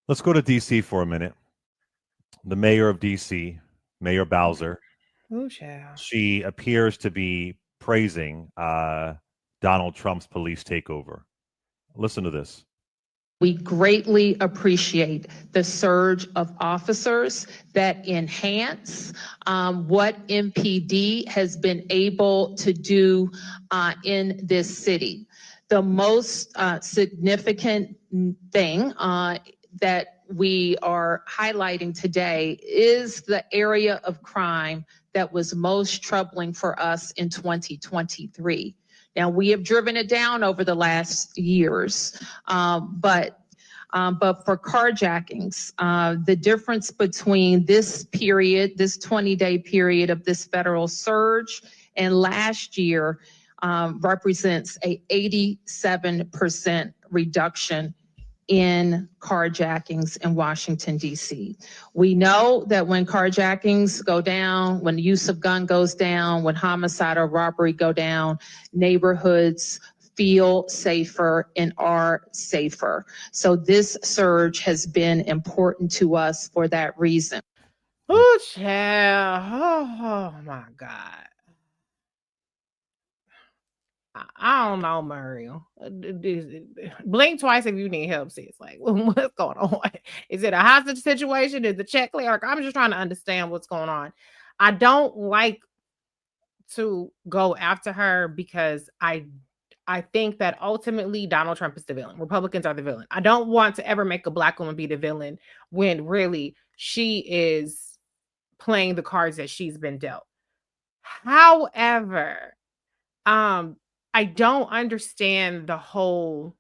Let's go to D.C. for a minute. The mayor of D.C., Mayor Bowser, Oh, child. she appears to be praising Donald Trump's police takeover. Listen to this. We greatly appreciate the surge of officers that enhance what MPD has been able to do in this city. The most significant thing that we are highlighting today is the area of crime that was most troubling for us in 2023. Now, we have driven it down over the last years, but for carjackings, the difference between this period, this 20-day period of this federal surge and last year represents a 87% reduction in carjackings in Washington, D.C. We know that when carjackings go down, when the use of gun goes down, when homicide or robbery go down, neighborhoods feel safer and are safer. So this surge has been important to us for that reason. Oh, child. Oh my God. I don't know, Muriel. Blink twice if you need help, sis. Like, what's going on? Is it a hostage situation? Is the check clear? Like, I'm just trying to understand what's going on. I don't like to go after her because I think that ultimately Donald Trump is the villain. Republicans are the villain. I don't want to ever make a Black woman be the villain when really she is playing the cards that she's been dealt. However, I don't understand the whole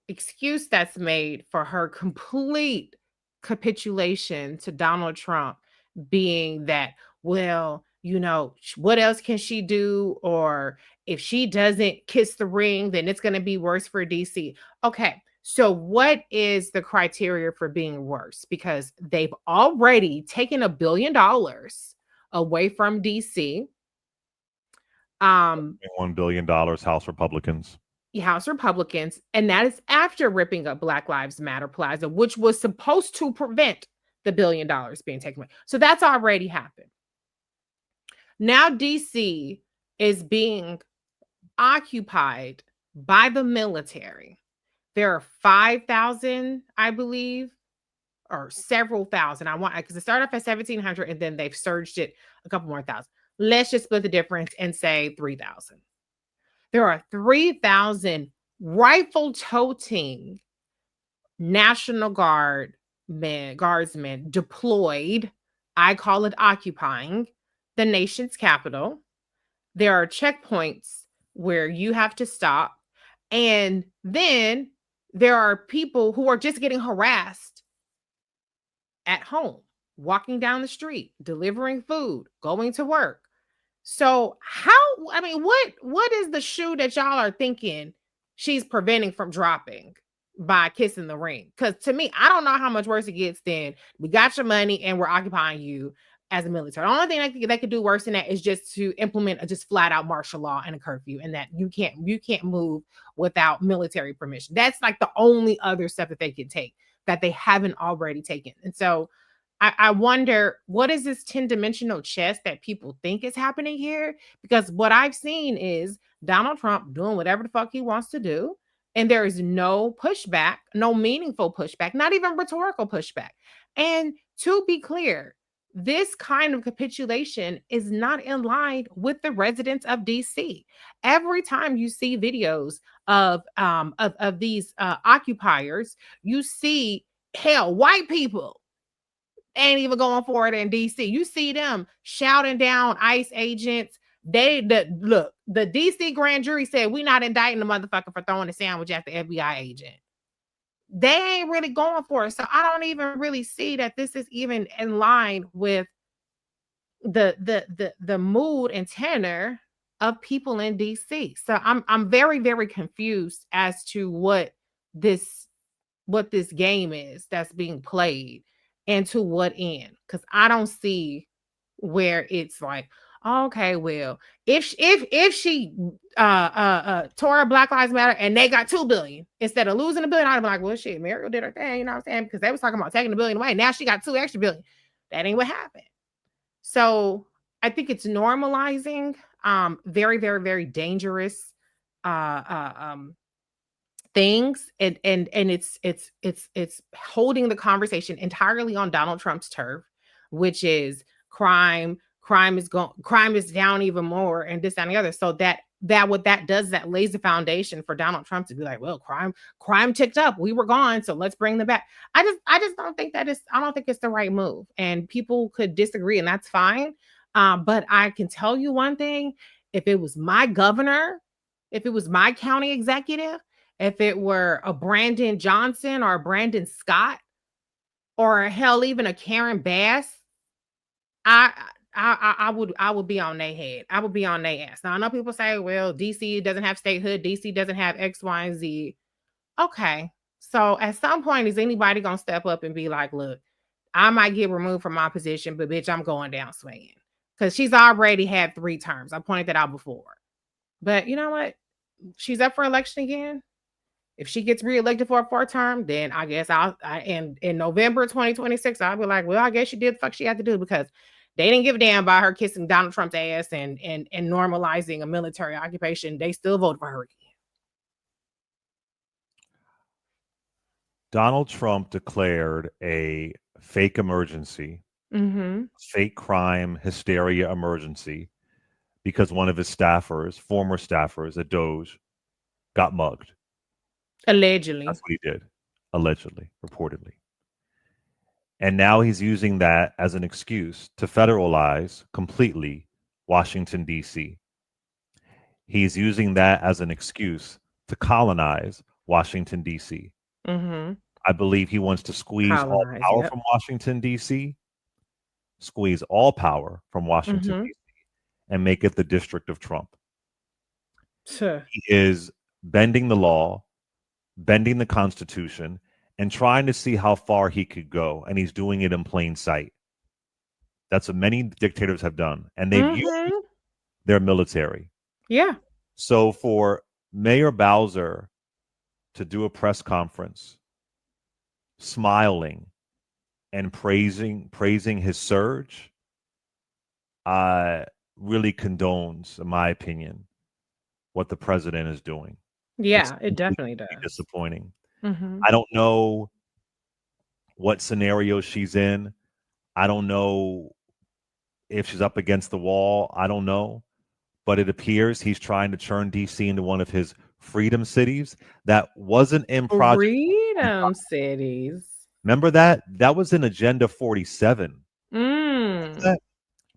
excuse that's made for her complete capitulation to Donald Trump, being that, well, what else can she do? Or if she doesn't kiss the ring, then it's going to be worse for DC. Okay. So what is the criteria for being worse? Because they've already taken $1 billion away from DC. $1 billion House Republicans. And that is after ripping up Black Lives Matter Plaza, which was supposed to prevent the $1 billion being taken away. So that's already happened. Now DC is being occupied by the military. There are 5,000, I believe, or several thousand. Because it started off at 1,700 and then they've surged it a couple more thousand. Let's just split the difference and say 3,000. There are 3,000 rifle-toting National Guardsmen deployed, I call it occupying, the nation's capital. There are checkpoints where you have to stop. And then there are people who are just getting harassed at home, walking down the street, delivering food, going to work. So what is the shoe that y'all are thinking she's preventing from dropping by kissing the ring? Because to me, I don't know how much worse it gets than we got your money and we're occupying you as a military. The only thing they could do worse than that is just to implement a just flat out martial law and a curfew, and that you can't move without military permission. That's like the only other step that they can take that they haven't already taken. And so I wonder, what is this 10-dimensional chess that people think is happening here? Because what I've seen is Donald Trump doing whatever the fuck he wants to do. And there is no pushback, no meaningful pushback, not even rhetorical pushback. And to be clear, this kind of capitulation is not in line with the residents of DC. Every time you see videos of these occupiers, you see, hell, white people ain't even going for it in DC. You see them shouting down ICE agents. The DC grand jury said, we're not indicting the motherfucker for throwing a sandwich at the FBI agent. They ain't really going for it. So I don't even really see that this is even in line with the mood and tenor of people in DC. So I'm very, very confused as to what this game is that's being played and to what end. Because I don't see where it's like, Okay, well, if she tore up Black Lives Matter and they got 2 billion instead of losing a billion, I'd be like, well, shit, Muriel did her thing, you know what I'm saying? Because they was talking about taking a billion away. Now she got 2 extra billion. That ain't what happened. So I think it's normalizing very, very, very dangerous things, and it's holding the conversation entirely on Donald Trump's turf, which is crime is down even more, and this and the other. So that what that does, that lays the foundation for Donald Trump to be like, well, crime ticked up, we were gone, so let's bring them back. I just don't think I don't think it's the right move, and people could disagree, and that's fine. But I can tell you one thing: if it was my governor, if it was my county executive, if it were a Brandon Johnson or a Brandon Scott, or hell, even a Karen Bass, I I would be on their head. I would be on their ass. Now I know people say, well, DC doesn't have statehood, DC doesn't have X, Y, and Z. Okay. So at some point, is anybody gonna step up and be like, look, I might get removed from my position, but bitch, I'm going down swinging. Because she's already had 3 terms. I pointed that out before. But you know what? She's up for election again. If she gets reelected for a 4th term, then I guess in November 2026, I'll be like, well, I guess she did the fuck she had to do, because they didn't give a damn about her kissing Donald Trump's ass and normalizing a military occupation. They still voted for her again. Donald Trump declared a fake emergency, fake crime hysteria emergency, because one of his staffers, former staffers at Doge, got mugged. Allegedly. That's what he did. Allegedly, reportedly. And now he's using that as an excuse to federalize completely Washington, D.C. He's using that as an excuse to colonize Washington, D.C. I believe he wants to squeeze all power from Washington, D.C., squeeze all power from Washington, D.C., and make it the District of Trump. Sure. He is bending the law, bending the Constitution, and trying to see how far he could go. And he's doing it in plain sight. That's what many dictators have done. And they've used their military. Yeah. So for Mayor Bowser to do a press conference smiling and praising his surge really condones, in my opinion, what the president is doing. Yeah, it definitely does. Disappointing. I don't know what scenario she's in. I don't know if she's up against the wall. I don't know. But it appears he's trying to turn DC into one of his freedom cities. That wasn't in Project Freedom Cities. Remember that? That was in Agenda 47.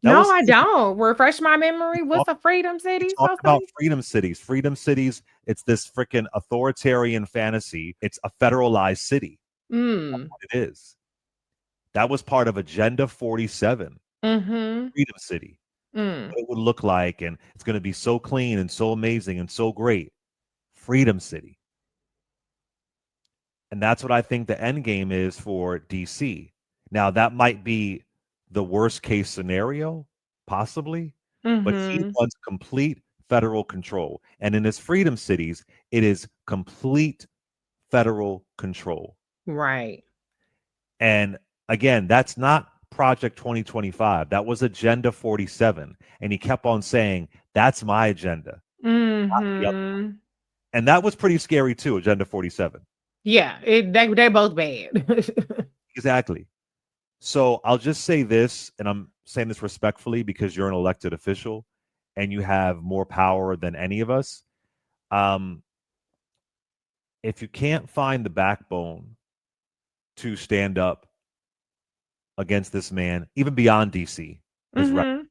No, I don't. Refresh my memory. What's a freedom city? Talk about freedom cities. Freedom cities, it's this freaking authoritarian fantasy. It's a federalized city. That's what it is. That was part of Agenda 47. Freedom City. What it would look like, and it's going to be so clean and so amazing and so great. Freedom City. And that's what I think the end game is for DC. Now, that might be the worst case scenario, possibly, but he wants complete federal control. And in his freedom cities, it is complete federal control. Right. And again, that's not Project 2025. That was Agenda 47. And he kept on saying, that's my agenda. And that was pretty scary too, Agenda 47. Yeah, they're both bad. Exactly. So I'll just say this, and I'm saying this respectfully because you're an elected official and you have more power than any of us. If you can't find the backbone to stand up against this man, even beyond DC, then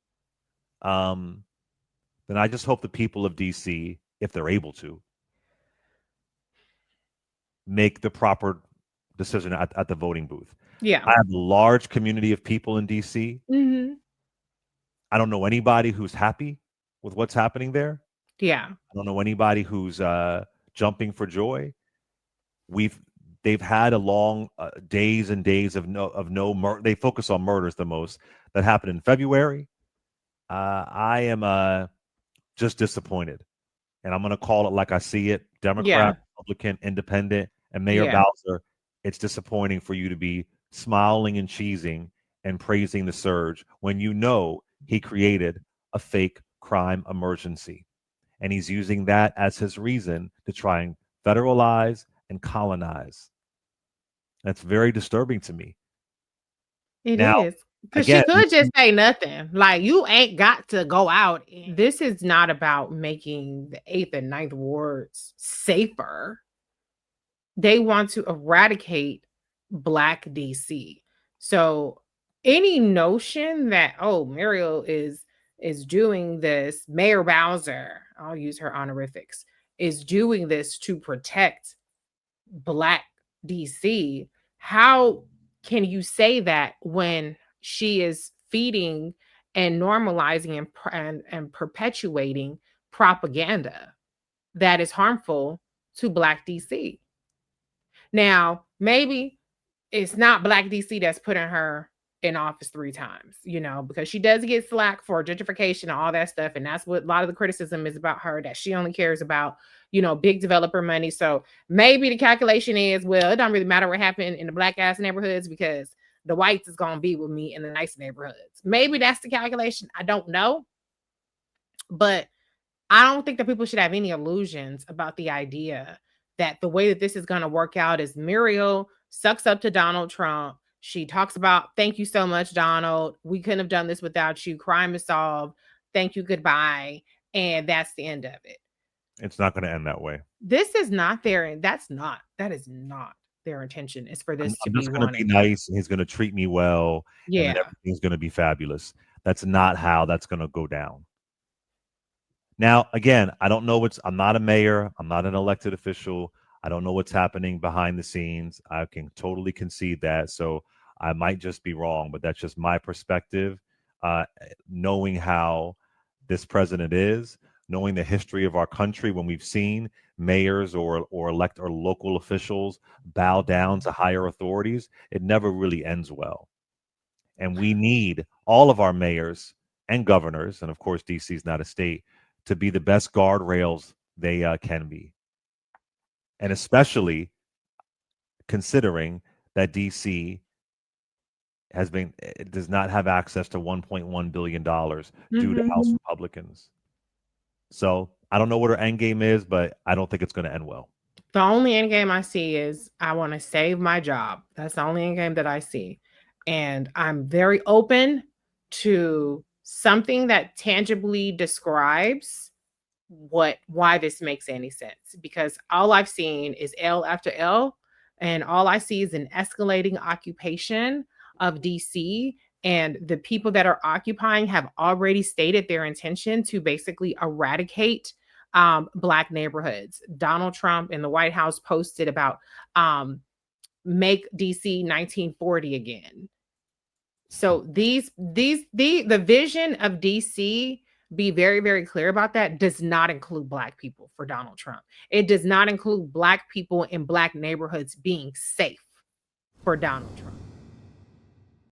I just hope the people of DC, if they're able to, make the proper decision at the voting booth. Yeah. I have a large community of people in DC. I don't know anybody who's happy with what's happening there. Yeah. I don't know anybody who's jumping for joy. They've had a long days and days of no murder. They focus on murders the most that happened in February. I am just disappointed, and I'm going to call it like I see it: Democrat, Yeah. Republican, Independent, and Mayor Yeah. Bowser. It's disappointing for you to be smiling and cheesing and praising the surge when you know he created a fake crime emergency, and he's using that as his reason to try and federalize and colonize. That's very disturbing to me. It Now, is. Because she again, could just say nothing. Like, you ain't got to go out. This is not about making the 8th and 9th wards safer. They want to eradicate Black DC. So any notion that, oh, Muriel is doing this, Mayor Bowser, I'll use her honorifics, is doing this to protect Black DC. How can you say that when she is feeding and normalizing and perpetuating propaganda that is harmful to Black DC? Now, maybe it's not Black DC that's putting her in office 3 times, because she does get slack for gentrification and all that stuff. And that's what a lot of the criticism is about her, that she only cares about, big developer money. So maybe the calculation is, well, it don't really matter what happened in the Black ass neighborhoods because the whites is going to be with me in the nice neighborhoods. Maybe that's the calculation. I don't know. But I don't think that people should have any illusions about the idea that the way that this is going to work out is Muriel sucks up to Donald Trump. She talks about, thank you so much, Donald. We couldn't have done this without you. Crime is solved. Thank you. Goodbye. And that's the end of it. it's not going to end that way. This is not their, that is not their intention, is for this to I'm be just going to one be and nice, and he's going to treat me well, and then yeah. everything's going to be fabulous. That's not how that's going to go down. Now, again, I don't know I'm not a mayor. I'm not an elected official. I don't know what's happening behind the scenes. I can totally concede that. So I might just be wrong, but that's just my perspective. Knowing how this president is, knowing the history of our country, when we've seen mayors or elect or local officials bow down to higher authorities, it never really ends well. And we need all of our mayors and governors, and of course, DC is not a state, to be the best guardrails they can be. And especially considering that DC does not have access to $1.1 billion due to House Republicans. So I don't know what her end game is, but I don't think it's going to end well. The only end game I see is I want to save my job. That's the only end game that I see. And I'm very open to something that tangibly describes why this makes any sense, because all I've seen is L after L, and all I see is an escalating occupation of DC, and the people that are occupying have already stated their intention to basically eradicate Black neighborhoods. Donald Trump in the White House posted about make DC 1940 again. So the vision of DC, be very, very clear about that, does not include Black people for Donald Trump. It does not include Black people in Black neighborhoods being safe for Donald Trump.